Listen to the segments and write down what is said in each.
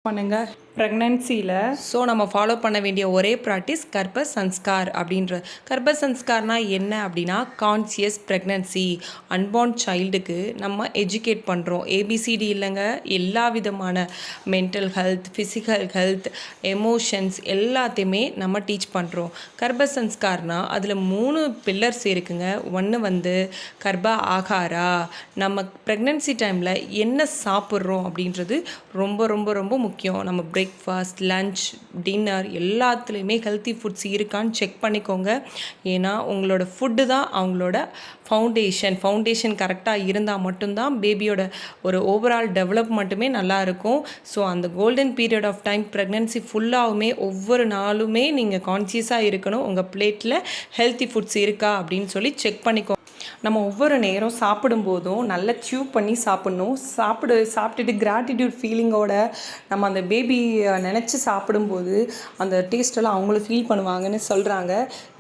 பண்ணுங்க ப்ரெக்னென்சியில். ஸோ நம்ம ஃபாலோ பண்ண வேண்டிய ஒரே ப்ராக்டிஸ் கர்ப்ப சன்ஸ்கார் அப்படின்ற. கர்ப்ப சன்ஸ்கார்னால் என்ன அப்படின்னா கான்சியஸ் ப்ரெக்னன்சி. அன்பார்ன் சைல்டுக்கு நம்ம எஜுகேட் பண்ணுறோம். ஏபிசிடி இல்லைங்க, எல்லா விதமான mental health, physical health, emotions எல்லாத்தையுமே நம்ம டீச் பண்ணுறோம். கர்ப்ப சன்ஸ்கார்னால் அதில் 3 பில்லர்ஸ் இருக்குங்க. ஒன்று வந்து கர்ப்ப ஆகாரா, நம்ம ப்ரெக்னன்சி டைமில் என்ன சாப்பிட்றோம் அப்படின்றது ரொம்ப ரொம்ப ரொம்ப முக்கியம். நம்ம பிரேக்ஃபாஸ்ட், லன்ச், டின்னர் எல்லாத்துலேயுமே ஹெல்த்தி ஃபுட்ஸ் இருக்கான்னு செக் பண்ணிக்கோங்க. ஏன்னா உங்களோட ஃபுட்டு தான் அவங்களோட ஃபவுண்டேஷன் கரெக்டாக இருந்தால் மட்டும்தான் பேபியோட ஒரு ஓவரால் டெவலப்மெண்ட்டுமே நல்லாயிருக்கும். ஸோ அந்த golden period of time pregnancy ஃபுல்லாகவுமே ஒவ்வொரு நாளுமே நீங்கள் கான்சியஸாக இருக்கணும். உங்கள் பிளேட்டில் ஹெல்த்தி ஃபுட்ஸ் இருக்கா அப்படின்னு சொல்லி செக் பண்ணிக்கோங்க. நம்ம ஒவ்வொரு நேரம் சாப்பிடும்போதும் நல்லா ச்சியூ பண்ணி சாப்பிட்ணும். சாப்பிட்டுட்டு கிராட்டிடியூட் ஃபீலிங்கோட நம்ம அந்த பேபி நினச்சி சாப்பிடும்போது அந்த டேஸ்ட்டெல்லாம் அவங்களும் ஃபீல் பண்ணுவாங்கன்னு சொல்கிறாங்க.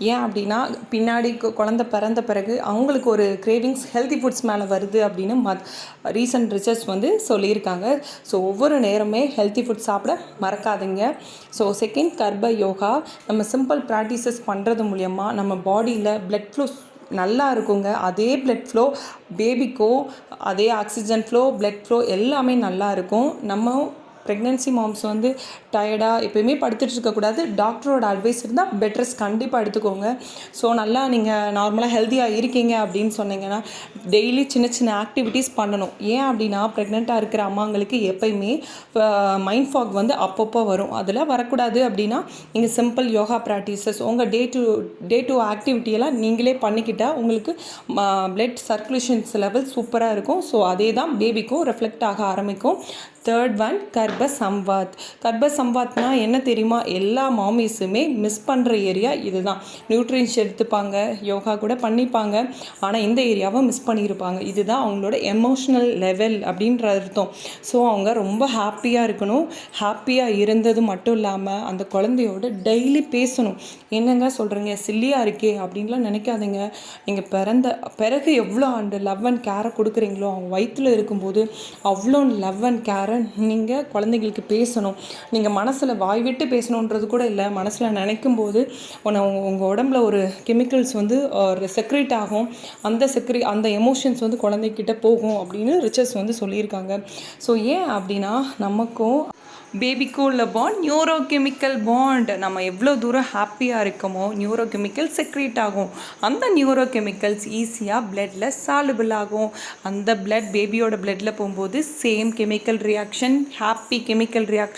ஏன் அப்படின்னா பின்னாடி குழந்த பிறந்த பிறகு அவங்களுக்கு ஒரு கிரேவிங்ஸ் ஹெல்த்தி ஃபுட்ஸ் மேலே வருது அப்படின்னு ரீசன்ட் ரிசர்ச் வந்து சொல்லியிருக்காங்க. ஸோ ஒவ்வொரு நேரமே ஹெல்த்தி ஃபுட் சாப்பிட மறக்காதீங்க. ஸோ செகண்ட் கர்ப்ப யோகா. நம்ம சிம்பிள் ப்ராக்டிசஸ் பண்ணுறது மூலயமா நம்ம பாடியில் பிளட் ஃப்ளோ நல்லா இருக்குங்க. அதே பிளட் ஃப்ளோ பேபிக்கும், அதே ஆக்சிஜன் ஃப்ளோ, பிளட் ஃப்ளோ எல்லாமே நல்லா இருக்கும். நம்ம ப்ரெக்னென்சி மாம்ஸ் வந்து டயர்டாக எப்போயுமே படுத்துட்டு இருக்கக்கூடாது. டாக்டரோட அட்வைஸ் இருந்தால் பெட்ரஸ் கண்டிப்பாக எடுத்துக்கோங்க. ஸோ நல்லா நீங்கள் நார்மலாக ஹெல்த்தியாக இருக்கீங்க அப்படின்னு சொன்னீங்கன்னா டெய்லி சின்ன சின்ன ஆக்டிவிட்டீஸ் பண்ணணும். ஏன் அப்படின்னா ப்ரெக்னெண்ட்டாக இருக்கிற அம்மாங்களுக்கு எப்போயுமே மைண்ட் ஃபாக் வந்து அப்பப்போ வரும். அதில் வரக்கூடாது அப்படின்னா நீங்கள் சிம்பிள் யோகா ப்ராக்டிசஸ் உங்கள் டே டு ஆக்டிவிட்டியெல்லாம் நீங்களே பண்ணிக்கிட்டால் உங்களுக்கு பிளட் சர்க்குலேஷன்ஸ் லெவல் சூப்பராக இருக்கும். ஸோ அதே தான் பேபிக்கும் ரெஃப்ளெக்ட் ஆக ஆரம்பிக்கும். தேர்ட் ஒன் கர்ப்ப சம்வாத். கர்ப்ப சம்வாத்னா என்ன தெரியுமா? எல்லா மாமிஸுமே மிஸ் பண்ணுற ஏரியா இதுதான். நியூட்ரின்ஸ் எடுத்துப்பாங்க, யோகா கூட பண்ணிப்பாங்க, ஆனால் இந்த ஏரியாவை மிஸ் பண்ணியிருப்பாங்க. இதுதான் அவங்களோட எமோஷ்னல் லெவல் அப்படின்ற அர்த்தம். ஸோ அவங்க ரொம்ப ஹாப்பியாக இருக்கணும். ஹாப்பியாக இருந்தது மட்டும் இல்லாமல் அந்த குழந்தையோட டெய்லி பேசணும். என்னங்க சொல்கிறீங்க, சில்லியாக இருக்கே அப்படின்லாம் நினைக்காதீங்க. நீங்கள் பிறகு எவ்வளோ அந்த லவ் அண்ட் கேரை கொடுக்குறீங்களோ அவங்க வயிற்றில் இருக்கும்போது அவ்வளோ லவ் அண்ட் கேரை நீங்கள் குழந்தைங்களுக்கு பேசணும். நீங்கள் மனசில் வாய் விட்டு பேசணுன்றது கூட இல்லை, மனசில் நினைக்கும் போது உங்கள் உடம்புல ஒரு கெமிக்கல்ஸ் வந்து செக்ரேட் ஆகும். அந்த எமோஷன்ஸ் வந்து குழந்தைகிட்ட போகும் அப்படின்னு ரிசர்ச் வந்து சொல்லியிருக்காங்க. ஸோ ஏன் அப்படின்னா நமக்கும் பேபிக்கும் உள்ள பாண்ட் நியூரோ கெமிக்கல் பாண்ட். நம்ம எவ்வளோ தூரம் ஹாப்பியாக இருக்கோமோ நியூரோ கெமிக்கல் செக்ரேட் ஆகும். அந்த நியூரோ கெமிக்கல்ஸ் ஈஸியாக பிளட்டில் சாலுபிள் ஆகும். அந்த பிளட் பேபியோட பிளட்டில் போகும்போது same chemical reaction, happy chemical reaction